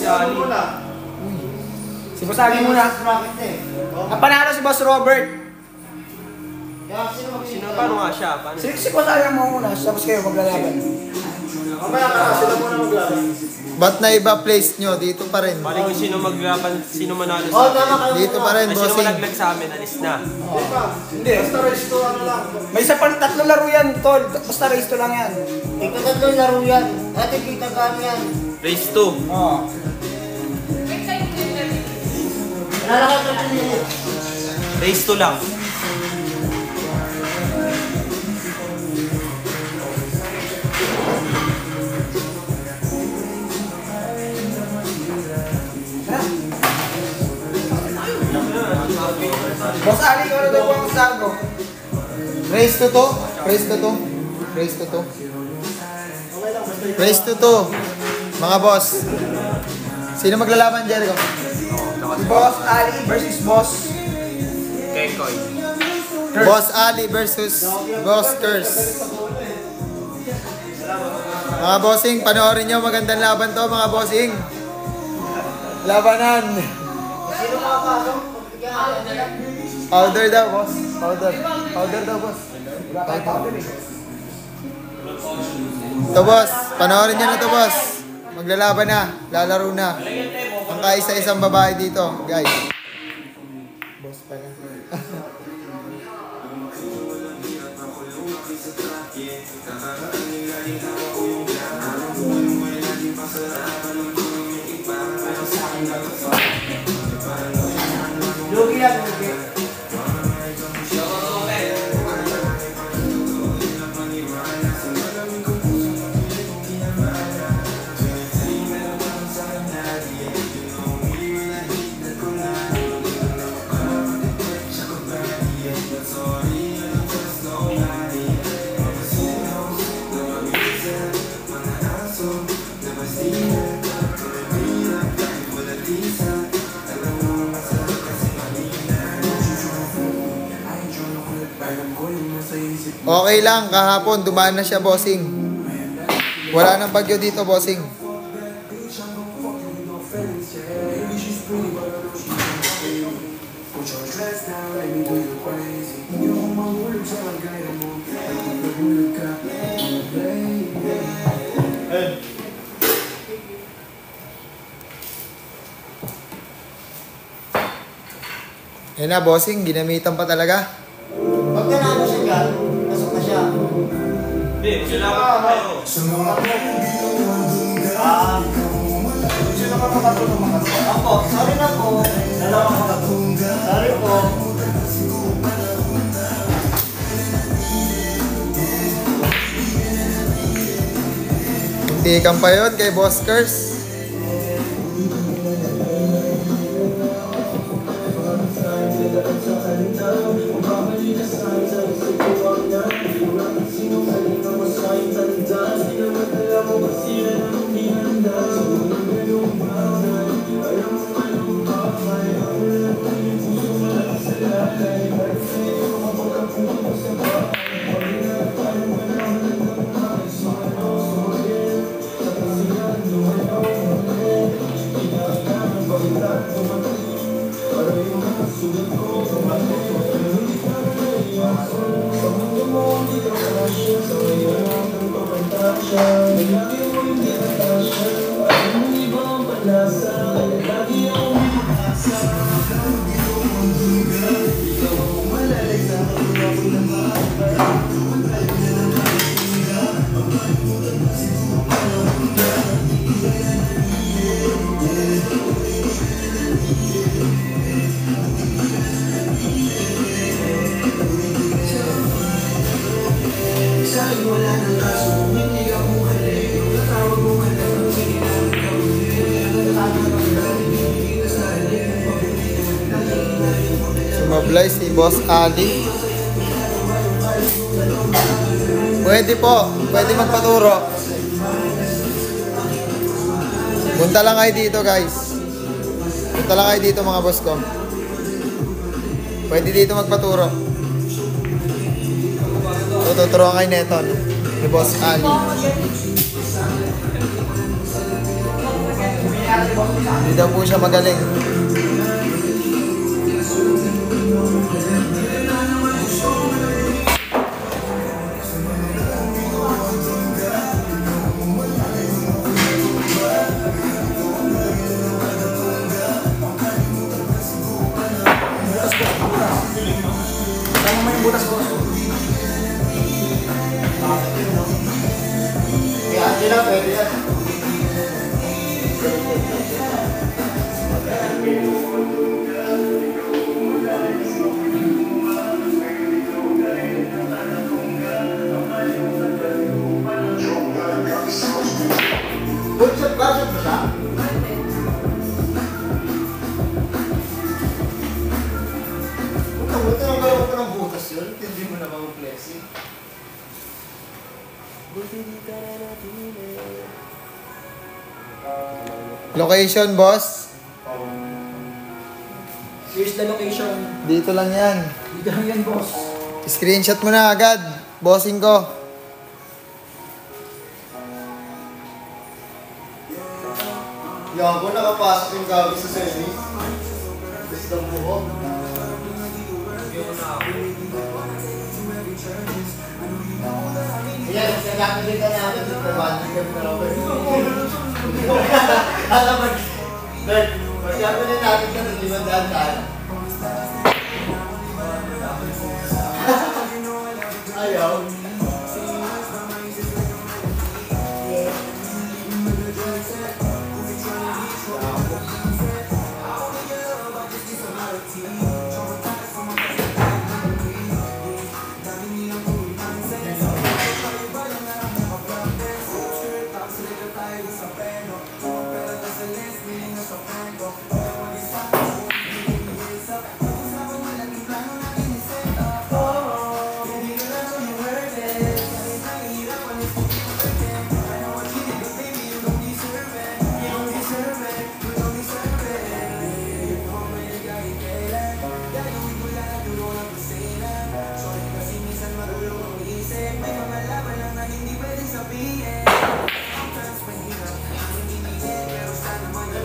si Ali. Si Boss Ali muna. Ang panalo si Boss Robert. Sino, paano nga siya? Paano? Si Boss Ali ang muna, tapos kayo maglalaban. Mamaya ka, sila muna maglaban. Ba't na iba place nyo? Dito pa rin. Bali kung sino maglaban, sino manalo sa amin. Dito pa rin, Sino bossing. malaglag sa amin, alis na. Hindi. Basta race to ano lang. May isa pang tatlong laro yan, tol. Basta race to lang yan. Ikaw tatlo laro yan. Ate, kita ka yan. Race 2. Oo. Nalalakad ka niya. Race 2 lang. Boss Ali, ano daw ang sago? Race to to. Race to to. Race to to. Race to to. Mga boss. Sino maglalaban, Jericho? Boss Ali versus Boss Kekoy. Boss Ali versus Boss Curse. Mga bossing, panoorin nyo. Magandang laban to, mga bossing. Labanan. Sino makapasok? Powder daw, boss. Powder. Powder daw, boss. Ito, boss. Panoorin nyo na to, boss. Maglalaban na. Lalaro na. Ang kaisa-isang babae dito, guys. Boss pala. Lugi yan, lugi. Okay lang, kahapon dumaan na siya, bossing. Wala nang bagyo dito, bossing. Yan na, bossing, ginamitan pa talaga. Pag nanalo siya dyan, pasok na siya. Hindi, sila ka kayo. Sino ka makatulong makatulong? Ako, sorry na po. Dalawa makatulong. Sorry po. Muntikan pa yun kay Boss Curse. Sumablay si Boss Ali. Pwede po, pwede magpaturo. Punta lang kayo dito, guys. Punta lang kayo dito, mga boss ko. Pwede dito magpaturo. Tuturuan kayo neto, no? Ni Boss Ali. natin yung boss isa. Hindi daw po siya magaling. Tama mo yung butas boss. Kaya hindi lang, pwede yan. Budget ba siya? Buti nang gawin ko ng butas yun, hindi mo na mag-flexing. Location, boss. Here's the location. Dito lang yan. Dito lang yan boss. Screenshot mo na agad. Bossing ko. Yan ko nakapasok yung gabi sa semi. Gusto mo ko. Yan, nagkakalit ka namin. Pabalik kami na Robert. Alam mo, Bert, pagkakalit natin ka ng 500 tayo. Ayaw.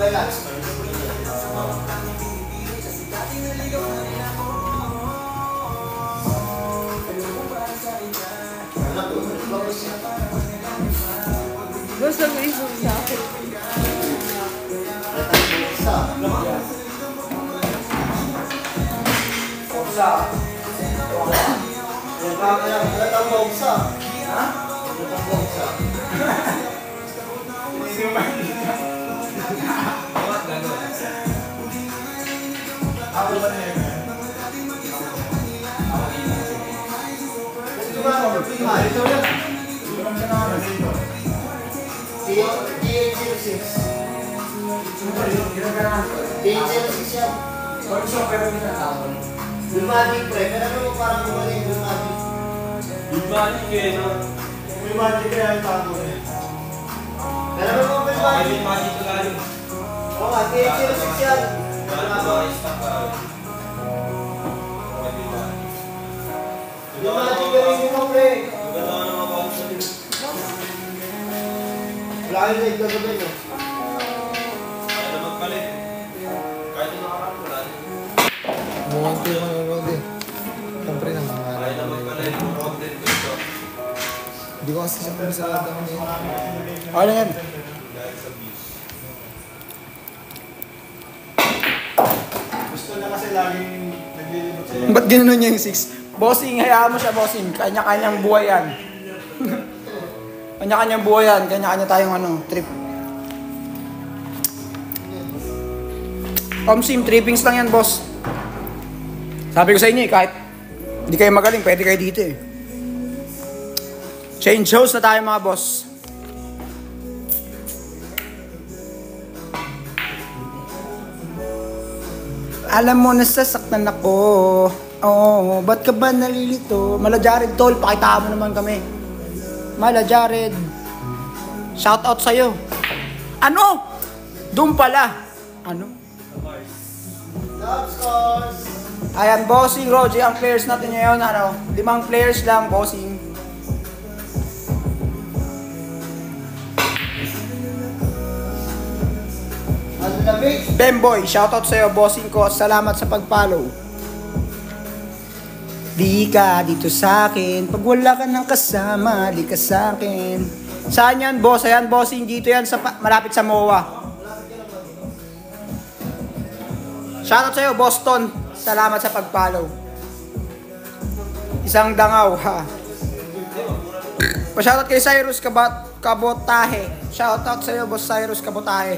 Relax. Gusto mo isang sa akin. Oksa. Halatang bongsa. Ha? Halatang bongsa. Ako ba na yun? Ito yan. DH06. DH06 yan. Lumadig pre, pero ano mo parang gumaling lumadig? Lumadig eh, no? Lumadig kaya ang tago eh. Pero ano mo ba lumadig? Lumadig ko galing. Oo nga, DH06 yan. Lumadig ka rin mo pre. Wala kayong leg gagawin no? Kaya na magpalit. Kahit yung nakarap, Mukhang yung nanonood eh. Siyempre na mga kaya na magpalit. Problem ko ito. Hindi ko kasi siya pumisarado ko ngayon. Okay lang yan. Dahil sa views. Gusto na kasi laging naglilibot sa'yo. Ba't gano'n niya yung 6? Bossing, hayaan mo siya bossing. Kanya-kanyang buhay yan. Kanya-kanyang buhay yan. Kanya-kanya tayong trip. Sim, trippings lang yan boss. Sabi ko sa inyo kahit hindi kayo magaling, pwede kayo dito eh. Change host na tayo mga boss. Alam mo nasasaktan ako. Oh, ba't ka ba nalilito? Mala Jared tol, pakita mo naman kami. Mala Jared. Shout out sa'yo. Ano? Doon pala. Ano? Love scores! Ayan, bossing, Roger, ang players natin ngayon, 5 players lang, bossing. Bemboy, shoutout sa'yo, bossing ko. Salamat sa pag-follow. Di ka dito sa akin. Pag wala ka ng kasama, di ka sa akin. Saan yan, boss? Ayan, bossing. Dito yan, malapit sa MOA. Shoutout sa'yo, Boston. Salamat sa pag-follow. Isang dangaw, ha. Pa-shoutout kay Cyrus Kabotahe. Shoutout sa'yo, Boss Cyrus Kabotahe.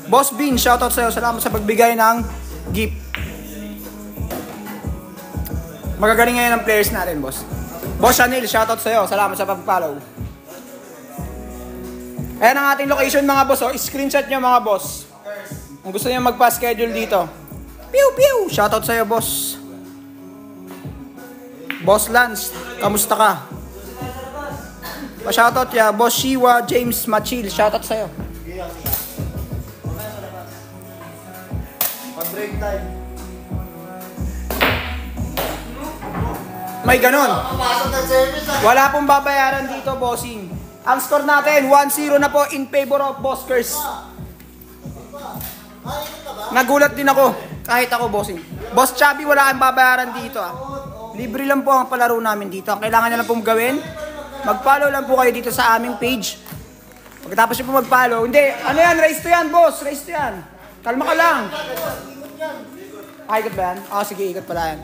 Boss Bean, shoutout sa'yo. Salamat sa pagbigay ng gift. Magagaling ngayon ang players natin, boss. Boss Chanel, shoutout sa'yo. Salamat sa pag-follow. Ayan ang ating location, mga boss. Oh. Screenshot nyo, mga boss. Kung gusto nyo magpa-schedule dito. Pew, pew! Shoutout sa'yo, boss. Boss Lance, kamusta ka? Pa-shoutout ya, Boss Shiwa, James Machil. Shoutout sa'yo. Pag-break time. May ganon. Papasok ng service ah. Wala pong babayaran dito, bossing. Ang score natin, 1-0 na po in favor of Boskers. Nagulat din ako, kahit ako, bossing. Boss Chubby, wala kang babayaran dito ah. Libre lang po ang palaro namin dito. Ang kailangan nyo lang pong gawin, mag-follow lang po kayo dito sa aming page. Pagkatapos nyo po mag-follow, hindi, ano yan, race to yan, boss, race to yan. Kalma ka lang. Ikot ba yan? Sige, ikot pala yan.